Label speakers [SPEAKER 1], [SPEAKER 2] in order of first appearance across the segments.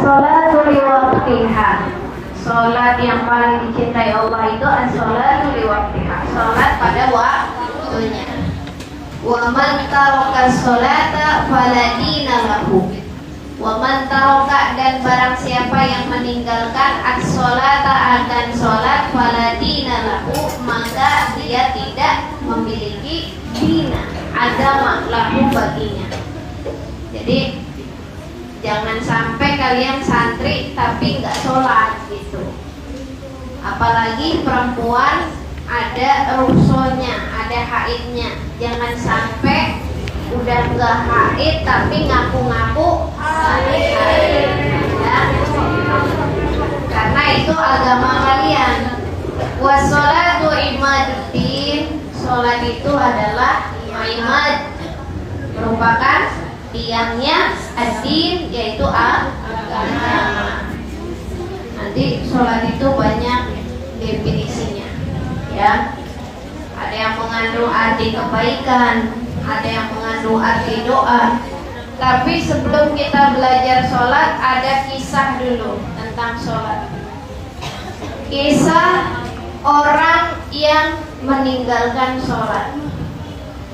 [SPEAKER 1] as-sholatu liwaqtiha. Sholat yang paling dicintai Allah itu as-sholatu liwaqtiha, sholat pada waktunya. Wa man taraka sholata fala dina lahu. Wa man taraka, dan barang siapa yang meninggalkan as-sholata akan sholat, fala dina lahu, maka dia tidak memiliki dina, agama lahu baginya. Jadi jangan sampai kalian santri tapi nggak sholat gitu. Apalagi perempuan ada rusonya, ada haidnya. Jangan sampai udah nggak haid tapi ngaku-ngaku haid, ya. Karena itu agama kalian. Wassolatu imaduddin, sholat itu adalah imad, merupakan tiangnya ad-din, yaitu agama. Nanti sholat itu banyak definisinya, ya. Ada yang mengandung arti kebaikan, ada yang mengandung arti doa. Tapi sebelum kita belajar sholat, ada kisah dulu tentang sholat. Kisah orang yang meninggalkan sholat.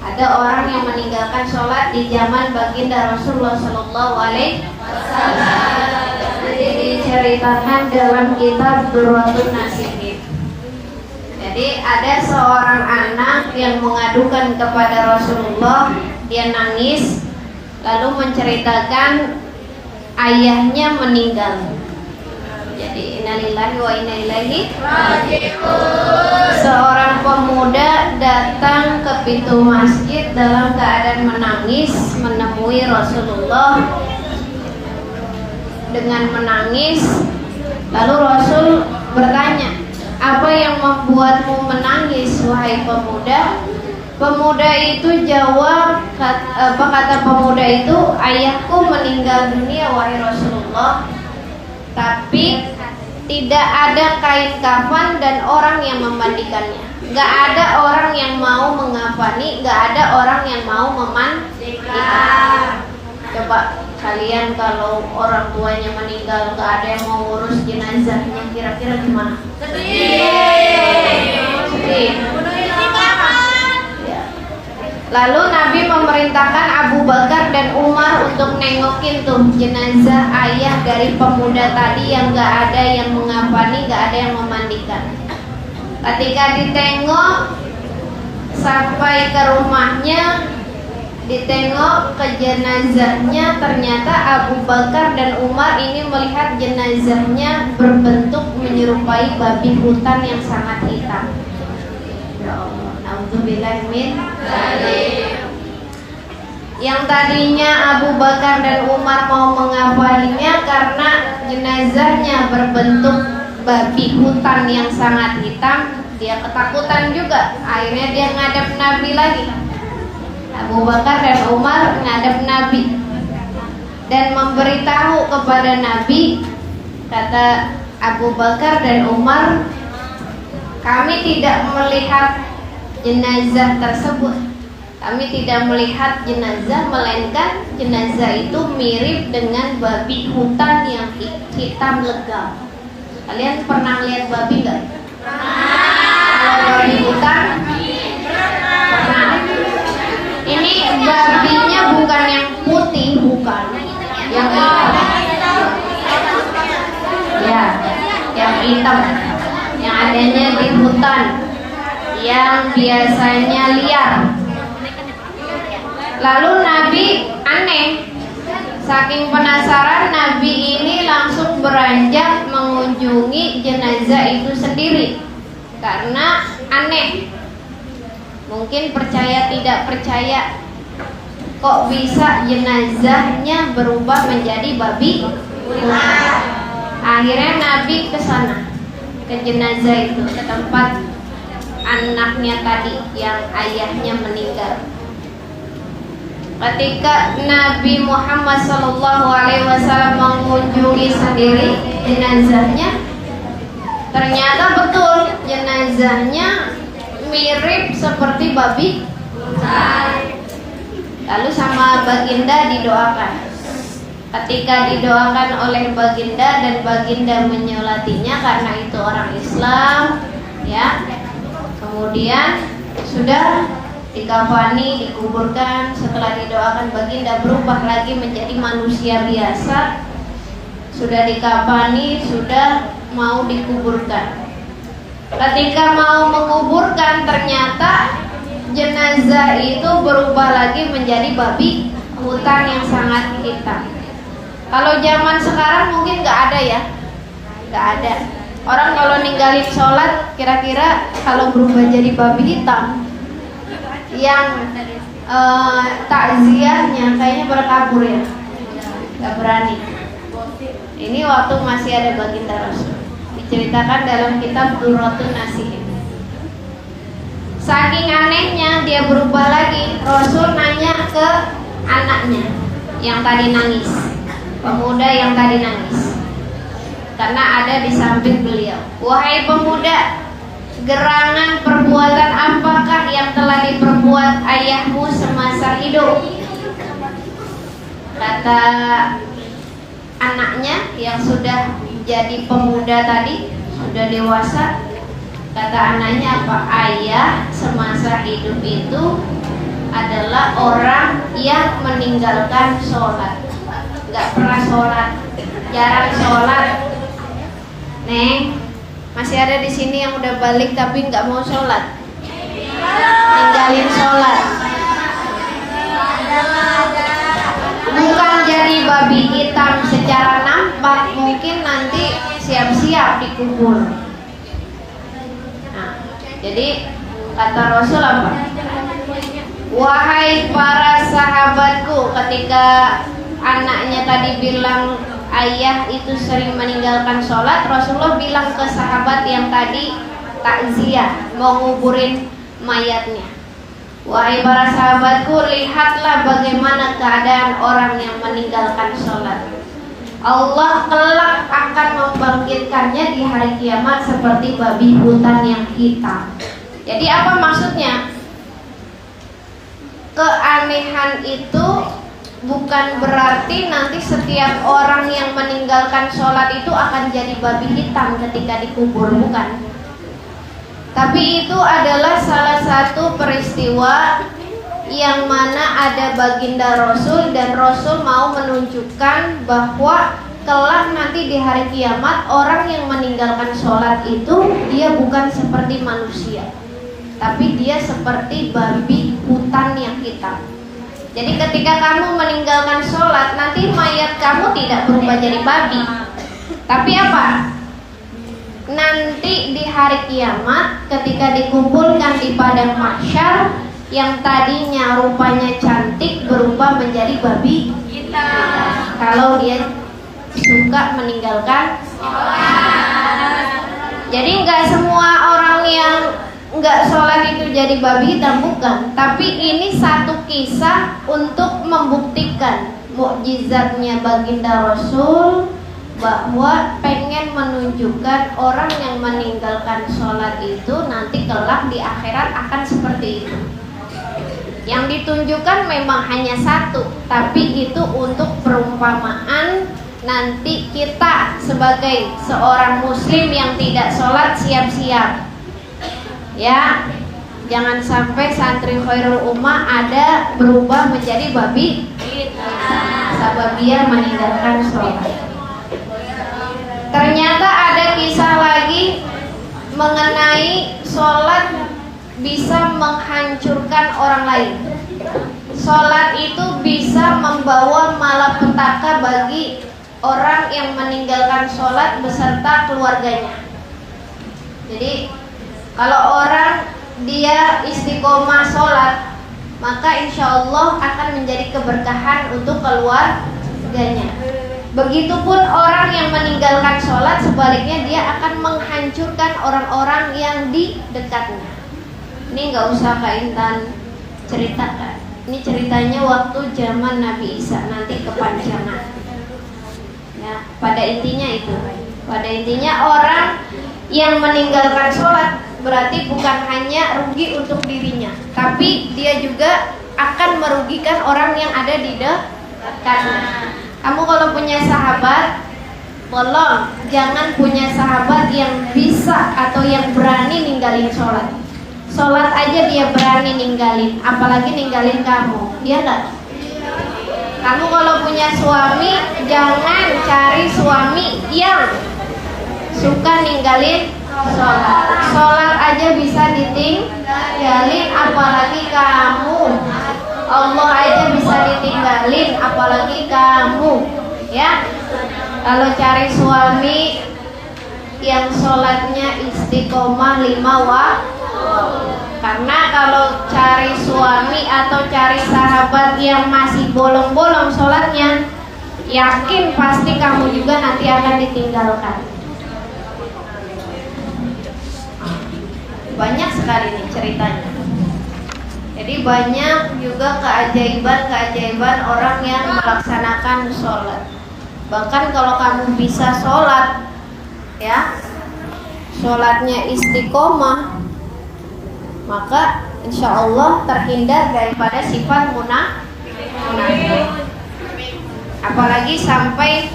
[SPEAKER 1] Ada orang yang meninggalkan sholat di zaman baginda Rasulullah Sallallahu Alaihi Wasallam. Jadi diceritakan dalam kitab Durratun Nasihin. Jadi ada seorang anak yang mengadukan kepada Rasulullah, dia nangis lalu menceritakan ayahnya meninggal. Jadi innalillahi wa inna ilaihi raji'un. Seorang pemuda datang ke pintu masjid dalam keadaan menangis, menemui Rasulullah dengan menangis. Lalu Rasul bertanya, apa yang membuatmu menangis wahai pemuda? Pemuda itu jawab, apa kata pemuda itu? Ayahku meninggal dunia wahai Rasulullah, tapi tidak ada kain kafan dan orang yang memandikannya. Gak ada orang yang mau mengafani, gak ada orang yang mau memandikan. Coba kalian kalau orang tuanya meninggal gak ada yang mau urus jenazahnya, kira-kira gimana? Sedih. Ya. Lalu Nabi memerintahkan Abu Bakar dan Umar untuk nengokin tuh jenazah ayah dari pemuda tadi yang gak ada yang mengafani, gak ada yang memandikan. Ketika ditengok sampai ke rumahnya, ditengok ke jenazahnya, ternyata Abu Bakar dan Umar ini melihat jenazahnya berbentuk menyerupai babi hutan yang sangat hitam. Ya Allah, na'udzubillah min dzalik. Yang tadinya Abu Bakar dan Umar mau mengafaninya karena jenazahnya berbentuk babi hutan yang sangat hitam, dia ketakutan juga. Akhirnya dia ngadep Nabi lagi. Abu Bakar dan Umar ngadep Nabi dan memberitahu kepada Nabi, kata Abu Bakar dan Umar, kami tidak melihat jenazah tersebut. Kami tidak melihat jenazah, melainkan jenazah itu mirip dengan babi hutan yang hitam legam. Kalian pernah lihat babi nggak? Kalau babi hutan? Pernah. Ini babinya bukan yang putih, bukan. Yang hitam. Ya, yang hitam. Yang adanya di hutan, yang biasanya liar. Lalu Nabi aneh. Saking penasaran, Nabi ini langsung beranjak mengunjungi jenazah itu sendiri karena aneh. Mungkin percaya tidak percaya, kok bisa jenazahnya berubah menjadi babi? Akhirnya Nabi ke sana, ke jenazah itu, ke tempat anaknya tadi yang ayahnya meninggal. Ketika Nabi Muhammad SAW mengunjungi sendiri jenazahnya, ternyata betul jenazahnya mirip seperti babi. Lalu sama baginda didoakan, ketika didoakan oleh baginda dan baginda menyolatinya karena itu orang Islam, ya. Kemudian sudah dikafani, dikuburkan. Setelah didoakan baginda berubah lagi menjadi manusia biasa. Sudah dikafani, sudah mau dikuburkan. Ketika mau menguburkan ternyata jenazah itu berubah lagi menjadi babi hutan yang sangat hitam. Kalau zaman sekarang mungkin nggak ada ya, nggak ada. Orang kalau ninggalin sholat, kira-kira kalau berubah jadi babi hitam, yang takziahnya kayaknya berkabur ya, nggak berani. Ini waktu masih ada baginda Rasul, diceritakan dalam kitab Durratun Nasihin. Saking anehnya dia berubah lagi, Rasul nanya ke anaknya yang tadi nangis, pemuda yang tadi nangis, karena ada di samping beliau. Wahai pemuda, gerangan perbuatan apakah yang telah diperbuat ayahmu semasa hidup? Kata anaknya yang sudah jadi pemuda tadi, sudah dewasa, kata anaknya apa? Ayah semasa hidup itu adalah orang yang meninggalkan sholat, nggak pernah sholat, jarang sholat. Neng, masih ada di sini yang udah balik tapi nggak mau sholat, ninggalin sholat. Bukan jadi babi hitam secara nampak, mungkin nanti siap-siap dikubur. Nah, jadi kata Rasul apa? Wahai para sahabatku, ketika anaknya tadi bilang ayah itu sering meninggalkan sholat, Rasulullah bilang ke sahabat yang tadi takziah mau nguburin mayatnya, wahai para sahabatku, lihatlah bagaimana keadaan orang yang meninggalkan sholat. Allah kelak akan membangkitkannya di hari kiamat seperti babi hutan yang hitam. Jadi apa maksudnya? Keanehan itu bukan berarti nanti setiap orang yang meninggalkan sholat itu akan jadi babi hitam ketika dikubur, bukan. Tapi itu adalah salah satu peristiwa yang mana ada baginda Rasul, dan Rasul mau menunjukkan bahwa kelak nanti di hari kiamat orang yang meninggalkan sholat itu dia bukan seperti manusia, tapi dia seperti babi hutan yang hitam. Jadi ketika kamu meninggalkan sholat, nanti mayat kamu tidak berubah jadi babi, tapi apa? Nanti di hari kiamat ketika dikumpulkan di padang mahsyar, yang tadinya rupanya cantik berubah menjadi babi hitam kalau dia suka meninggalkan sholat. Jadi nggak semua orang yang nggak sholat itu jadi babi hitam, bukan. Tapi ini satu kisah untuk membuktikan mukjizatnya baginda Rasul, bahwa pengen menunjukkan orang yang meninggalkan sholat itu nanti kelak di akhirat akan seperti itu. Yang ditunjukkan memang hanya satu, tapi itu untuk perumpamaan nanti kita sebagai seorang muslim yang tidak sholat siap-siap ya, jangan sampai santri Khairul Ummah ada berubah menjadi babi sababia meninggalkan sholat. Ternyata ada kisah lagi mengenai sholat bisa menghancurkan orang lain. Sholat itu bisa membawa malapetaka bagi orang yang meninggalkan sholat beserta keluarganya. Jadi kalau orang dia istiqomah sholat, maka insya Allah akan menjadi keberkahan untuk keluarganya. Begitupun orang yang meninggalkan sholat, sebaliknya dia akan menghancurkan orang-orang yang di dekatnya. Ini nggak usah Kak Intan ceritakan. Ini ceritanya waktu zaman Nabi Isa, nanti kepanjangan. Ya, pada intinya itu. Pada intinya orang yang meninggalkan sholat berarti bukan hanya rugi untuk dirinya, tapi dia juga akan merugikan orang yang ada di dekatnya. Kamu kalau punya sahabat, tolong jangan punya sahabat yang bisa atau yang berani ninggalin sholat. Sholat aja dia berani ninggalin, apalagi ninggalin kamu, iya nggak? Kamu kalau punya suami, jangan cari suami yang suka ninggalin sholat. Sholat aja bisa ditinggalin, apalagi kamu. Allah aja bisa ditinggalin, apalagi kamu, ya. Kalau cari suami yang sholatnya istiqomah 5 waktu. Karena kalau cari suami atau cari sahabat yang masih bolong-bolong sholatnya, yakin pasti kamu juga nanti akan ditinggalkan. Banyak sekali nih ceritanya. Jadi banyak juga keajaiban-keajaiban orang yang melaksanakan sholat. Bahkan kalau kamu bisa sholat, ya, sholatnya istiqomah, maka insya Allah terhindar daripada sifat munafik. Apalagi sampai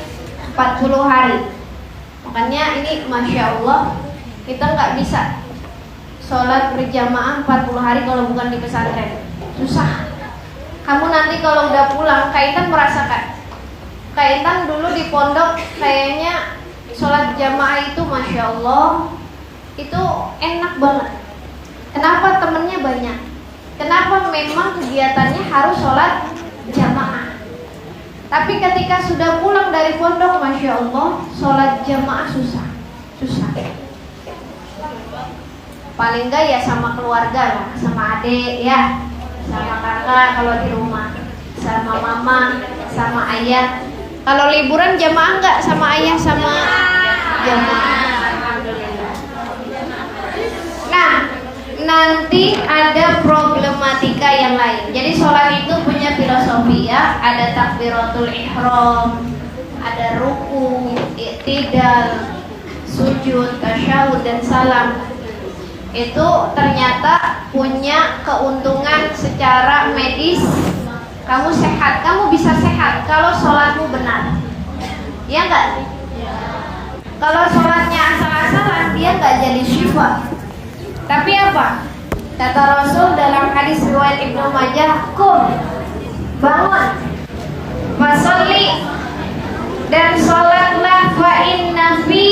[SPEAKER 1] 40 hari. Makanya ini Masya Allah, kita nggak bisa sholat berjamaah 40 hari kalau bukan di pesantren. Susah. Kamu nanti kalau udah pulang, Kak Intan merasakan. Kak Intan dulu di pondok kayaknya sholat jamaah itu Masya Allah, itu enak banget. Kenapa? Temennya banyak. Kenapa? Memang kegiatannya harus sholat jamaah. Tapi ketika sudah pulang dari pondok, Masya Allah, sholat jamaah susah. Paling enggak ya sama keluarga lah, sama adik ya, sama kakak kalau di rumah, sama mama, sama ayah. Kalau liburan jamaah enggak sama ayah sama jamaah. Alhamdulillah. Nah, nanti ada problematika yang lain. Jadi sholat itu punya filosofi ya. Ada takbiratul ihram, ada ruku, i'tidal, sujud, tasyahud dan salam. Itu ternyata punya keuntungan secara medis. Kamu sehat, kamu bisa sehat kalau sholatmu benar. Ya enggak? Kalau sholatnya asal-asalan, dia enggak jadi syifa. Tapi apa? Kata Rasul dalam hadis riwayat Ibnu Majah, "Qum, bangun, fasalli, dan sholatlah, fa inna fi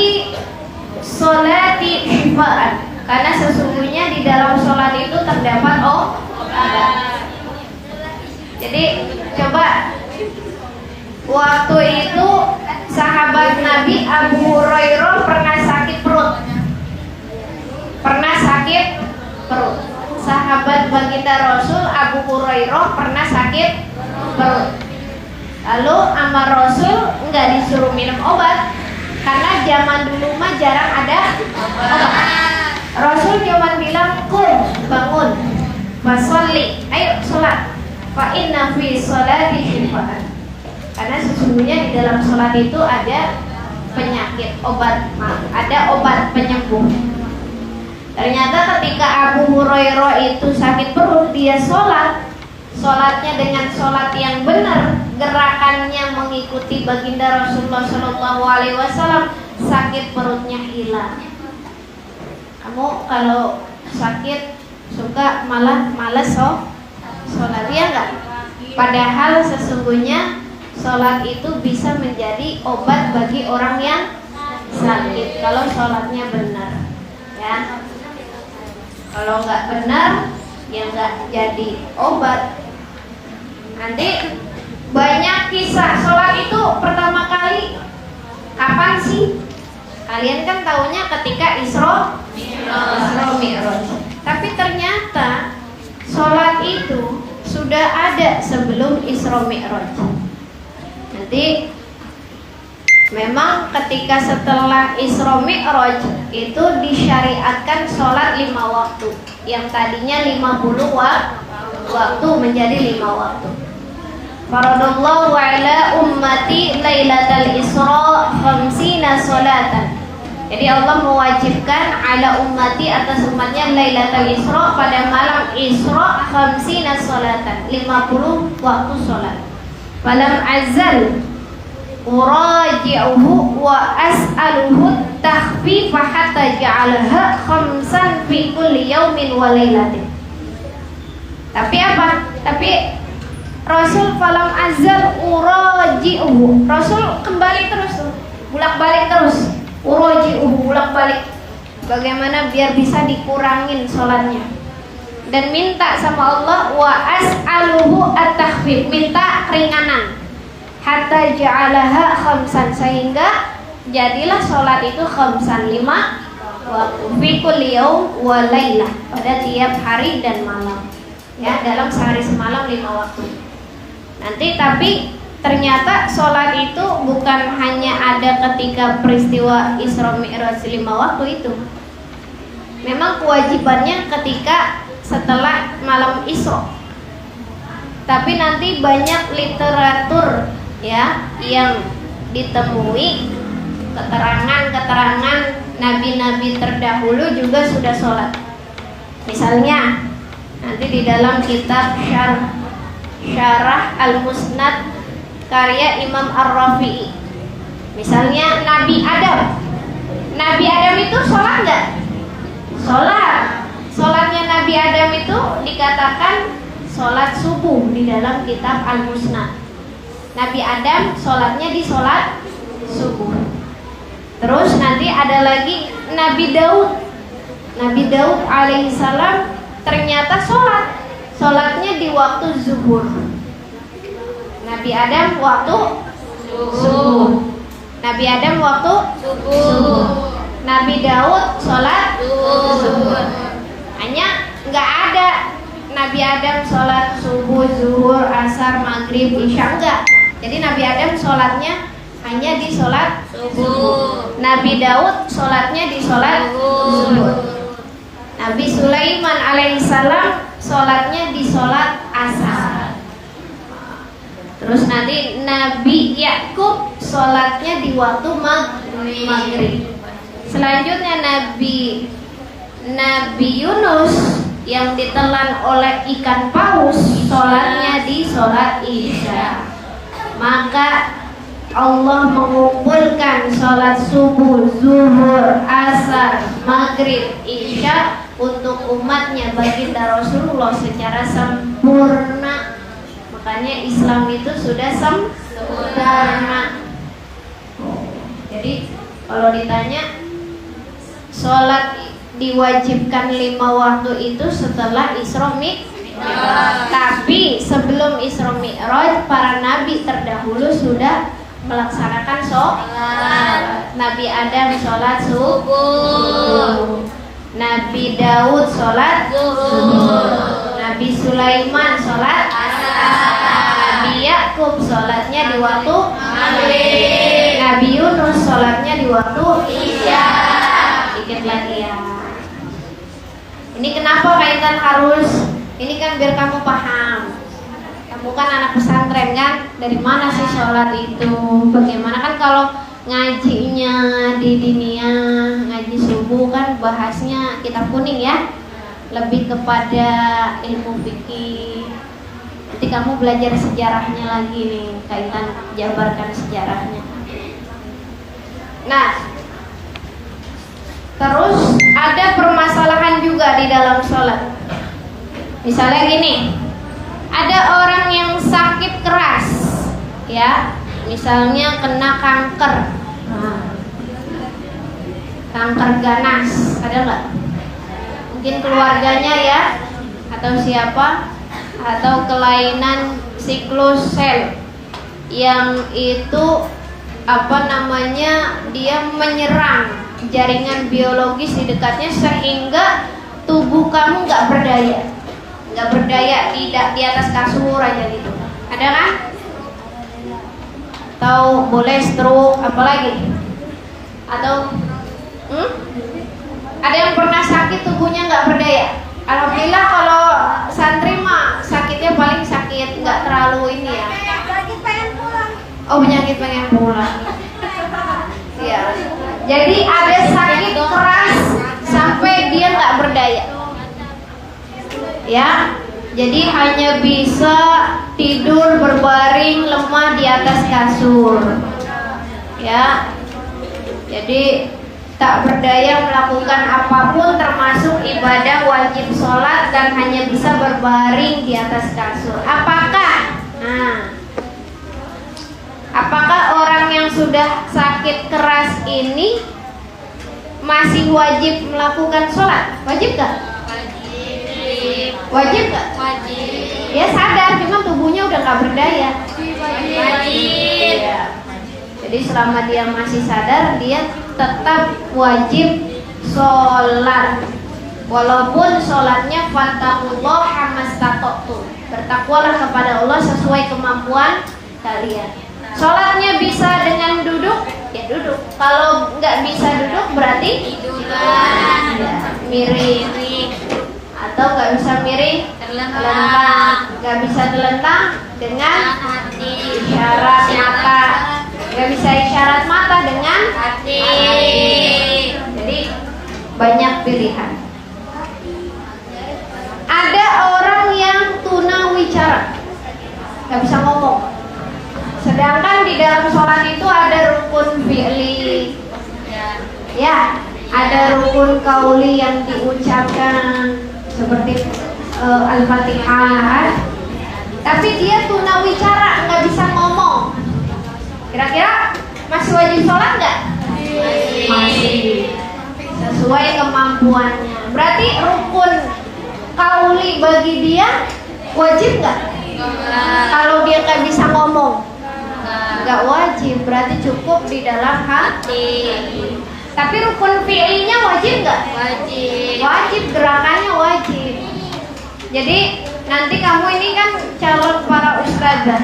[SPEAKER 1] sholati syifaan." Karena sesungguhnya di dalam sholat itu terdapat obat. Jadi coba, waktu itu sahabat Nabi Abu Hurairah pernah sakit perut. Sahabat baginda Rasul Abu Hurairah pernah sakit perut. Lalu sama Rasul enggak disuruh minum obat, karena zaman dulu mah jarang ada obat. Rasul cuma bilang, "Qum, bangun, fasalli, ayo sholat, fa inna fi sholati syifaan." Karena sesungguhnya di dalam sholat itu ada penyakit, ada obat penyembuh. Ternyata ketika Abu Hurairah itu sakit perut, dia sholatnya dengan sholat yang benar, gerakannya mengikuti baginda Rasulullah SAW, sakit perutnya hilang. Kamu kalau sakit suka malah males sholat, ya enggak? Padahal sesungguhnya sholat itu bisa menjadi obat bagi orang yang sakit kalau sholatnya benar, ya. Kalau nggak benar, ya nggak jadi obat. Nanti banyak kisah sholat itu pertama kali kapan sih? Kalian kan taunya ketika Isra Mi'raj. Tapi ternyata sholat itu sudah ada sebelum Isra Mi'raj. Nanti memang ketika setelah Isra Mi'raj itu disyariatkan sholat 5 waktu. Yang tadinya 50 waktu menjadi 5 waktu. Faradallahu ala ummati lailatal Isra 50 sholatan. Jadi Allah mewajibkan ala ummati atas umatnya lailatul Isra pada malam Isra 50 sholatan, 50 waktu sholat. Falam azal uraji'uhu wa as'aluhu takhfifa hatta ja'alaha khamsan fi kulli yaumin wa lailatin. Tapi apa? Tapi Rasul falam azal uraji'uhu. Rasul kembali terus, bolak-balik terus. Uraji'uhu, bolak-balik. Bagaimana biar bisa dikurangin sholatnya. Dan minta sama Allah wa as'aluhu at-takhfif, minta keringanan. Hatta ja'alaha khamsan, sehingga jadilah sholat itu khamsan, 5 waktu fi kulli yaum wa lailah, pada tiap hari dan malam. Ya, dalam sehari semalam 5 waktu. Nanti tapi ternyata sholat itu bukan hanya ada ketika peristiwa Isra Mi'raj 5 waktu itu. Memang kewajibannya ketika setelah malam Isra. Tapi nanti banyak literatur ya yang ditemui keterangan-keterangan nabi-nabi terdahulu juga sudah sholat. Misalnya nanti di dalam kitab Syarah Al-Musnad karya Imam Ar-Rafi'i. Misalnya Nabi Adam. Nabi Adam itu sholat nggak? Sholat. Sholatnya Nabi Adam itu dikatakan sholat subuh di dalam kitab Al-Musnad. Nabi Adam sholatnya di sholat subuh. Terus nanti ada lagi Nabi Daud. Nabi Daud alaihissalam ternyata sholatnya di waktu zuhur. Nabi Adam waktu subuh. Nabi Adam waktu subuh. Nabi Daud sholat zuhur. Hanya nggak ada Nabi Adam sholat subuh, zuhur, asar, maghrib, isya, enggak. Jadi Nabi Adam sholatnya hanya di sholat subuh. Nabi Daud sholatnya di sholat zuhur. Nabi Sulaiman alaihissalam sholatnya di sholat asar. Terus nanti Nabi Yakub sholatnya di waktu maghrib. Selanjutnya Nabi Yunus yang ditelan oleh ikan paus sholatnya di sholat isya. Maka Allah mengumpulkan sholat subuh, zuhur, asar, maghrib, isya untuk umatnya baginda Rasulullah secara sempurna. Makanya Islam itu sudah sempurna. Jadi kalau ditanya sholat diwajibkan 5 waktu itu setelah Isra Mi'raj. Tapi sebelum Isra Mi'raj para nabi terdahulu sudah melaksanakan sholat. Nabi Adam sholat subuh. Nabi Daud sholat zuhur. Nabi Sulaiman sholat asar. Nabi Yakub sholatnya di waktu maghrib. Nabi Yunus sholatnya di waktu isya. Dikit lagi ya. Ini kenapa kaitan harus? Ini kan biar kamu paham. Kamu kan anak pesantren kan? Dari mana sih sholat itu? Bagaimana kan kalau ngajinya di dinia, ngaji subuh kan bahasnya kitab kuning ya. Lebih kepada ilmu fikih. Nanti kamu belajar sejarahnya lagi nih, kaitan jabarkan sejarahnya. Nah, terus ada permasalahan juga di dalam sholat. Misalnya gini, ada orang yang sakit keras, ya, misalnya kena kanker, kanker ganas, ada nggak? Mungkin keluarganya ya, atau siapa, atau kelainan siklus sel, yang itu dia menyerang jaringan biologis di dekatnya sehingga tubuh kamu nggak berdaya di atas kasur aja gitu. Ada kan? Atau boleh stroke, apalagi? Atau ada yang pernah sakit tubuhnya nggak berdaya? Alhamdulillah kalau santri mah sakitnya paling sakit nggak terlalu ini ya. Oh, penyakit pengen pulang. Ya. Jadi ada sakit keras sampai dia nggak berdaya. Ya, jadi hanya bisa tidur berbaring lemah di atas kasur. Ya. Jadi tak berdaya melakukan apapun termasuk ibadah wajib sholat dan hanya bisa berbaring di atas kasur. Apakah orang yang sudah sakit keras ini masih wajib melakukan sholat? Wajib gak? Wajib gak? Wajib. Dia sadar, cuma tubuhnya udah gak berdaya. Wajib. Ya. Jadi selama dia masih sadar, dia tetap wajib sholat. Walaupun sholatnya fattaqullaha mastata'tum, bertakwalah kepada Allah sesuai kemampuan kalian. Sholatnya bisa dengan duduk, ya duduk. Kalau nggak bisa duduk berarti ya, miring. Atau nggak bisa miring, telentang. Nggak bisa telentang dengan isyarat mata. Nggak bisa isyarat mata dengan hati. Jadi banyak pilihan. Ada orang yang tunawicara, nggak bisa ngomong. Sedangkan di dalam sholat itu ada rukun fi'li, ya, ada rukun qauli yang diucapkan seperti Al-Fatihah. Tapi dia tunawicara, nggak bisa ngomong. Kira-kira masih wajib sholat nggak? Masih. Sesuai kemampuannya. Berarti rukun qauli bagi dia wajib nggak? Kalau dia nggak bisa ngomong, nggak wajib. Berarti cukup di dalam hati. Tapi rukun fi'linya wajib nggak? Wajib. Wajib, gerakannya wajib. Jadi nanti kamu ini kan calon para ustazah,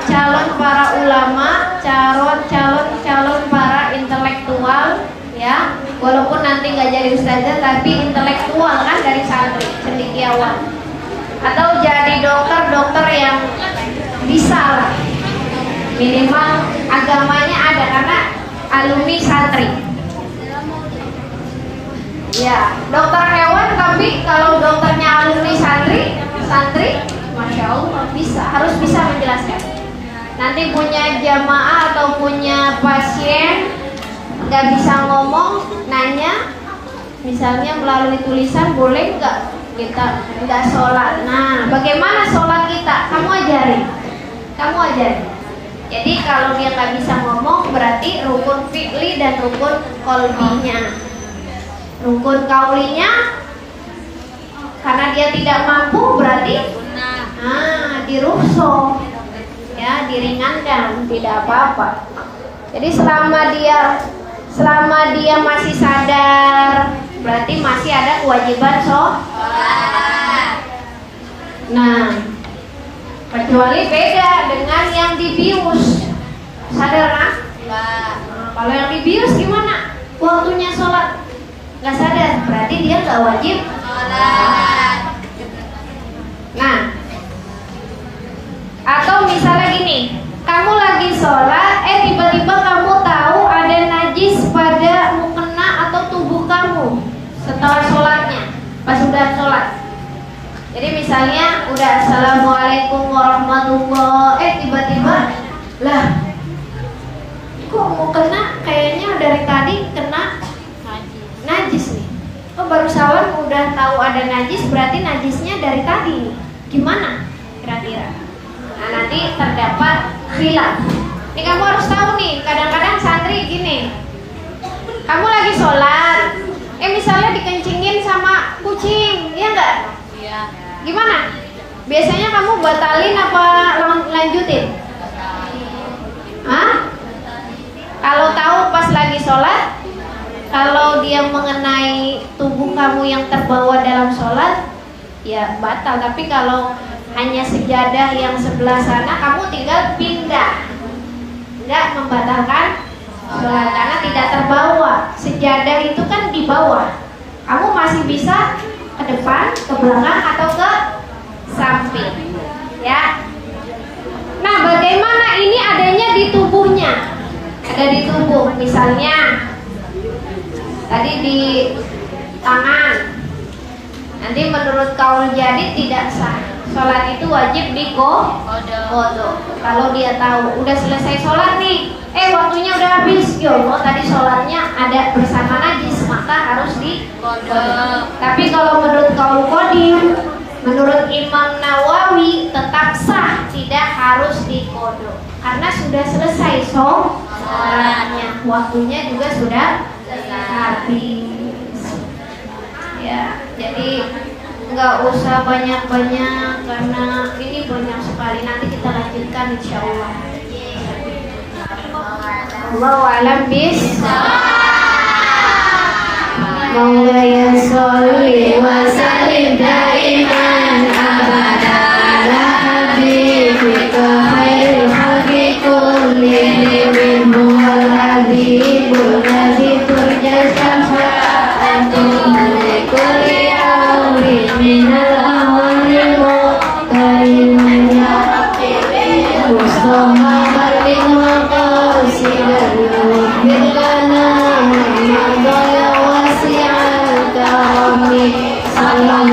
[SPEAKER 1] calon para ulama, calon para intelektual, ya. Walaupun nanti nggak jadi ustazah, tapi intelektual kan dari santri, cendekiawan. Atau jadi dokter yang bisa lah, minimal agamanya ada karena alumni santri. Ya, dokter hewan, tapi kalau dokternya alumni santri, masya Allah harus bisa menjelaskan. Nanti punya jamaah atau punya pasien nggak bisa ngomong, nanya, misalnya melalui tulisan, boleh nggak kita nggak sholat? Nah, bagaimana sholat kita? Kamu ajarin. Jadi kalau dia nggak bisa ngomong, berarti rukun fi'li dan rukun qalbinya. Rukun qaulinya, karena dia tidak mampu, berarti dirukso, ya, diringankan, tidak apa-apa. Jadi selama dia masih sadar, berarti masih ada kewajiban sholat. Nah, kecuali beda dengan yang dibius. Sadar kan? Kalau yang dibius gimana? Waktunya sholat nggak sadar, berarti dia nggak wajib sholat. Nah, atau misalnya gini, kamu lagi sholat, tiba-tiba kamu tahu ada najis pada mukena atau tubuh kamu setelah sholatnya, pas udah sholat. Jadi misalnya udah assalamualaikum warahmatullahi, tiba-tiba lah, kok mukena kayaknya dari tadi kena najis nih. Oh, baru salam udah tahu ada najis, berarti najisnya dari tadi. Gimana kira-kira? Nah, nanti terdapat khilaf. Ini kamu harus tahu nih, kadang-kadang santri gini, kamu lagi sholat, misalnya dikencingin sama kucing, ya enggak? Iya. Gimana? Biasanya kamu batalin apa lanjutin? Hah? Kalau tahu pas lagi sholat, kalau dia mengenai tubuh kamu yang terbawa dalam sholat, ya batal. Tapi kalau hanya sejadah yang sebelah sana, kamu tinggal pindah, nggak membatalkan sholat karena tidak terbawa. Sejadah itu kan di bawah, kamu masih bisa ke depan, ke belakang, atau ke samping, ya. Nah, bagaimana ini adanya di tubuhnya? Ada di tubuh, misalnya tadi di tangan, nanti menurut kaul jadi tidak sah. sholat itu wajib diqodho. Kalau dia tahu udah selesai sholat nih, waktunya udah habis, ya Allah tadi sholatnya ada bersama najis, maka harus diqodho. Tapi kalau menurut qaul qadim, menurut Imam Nawawi tetap sah, tidak harus diqodho karena sudah selesai sholatnya, waktunya juga sudah habis. Ya, jadi nggak usah banyak-banyak karena ini banyak sekali. Nanti kita lanjutkan insya Allah. Allahu a'lam Maulaya sholli wa sallim daiman abada ala habibika khairil khalqi kullihim minhumul habibul ladzi turja syafa'atuhu likulli amrin minal amril muqtarimin ya Mustafa barik maqasidan bilana Sallallahu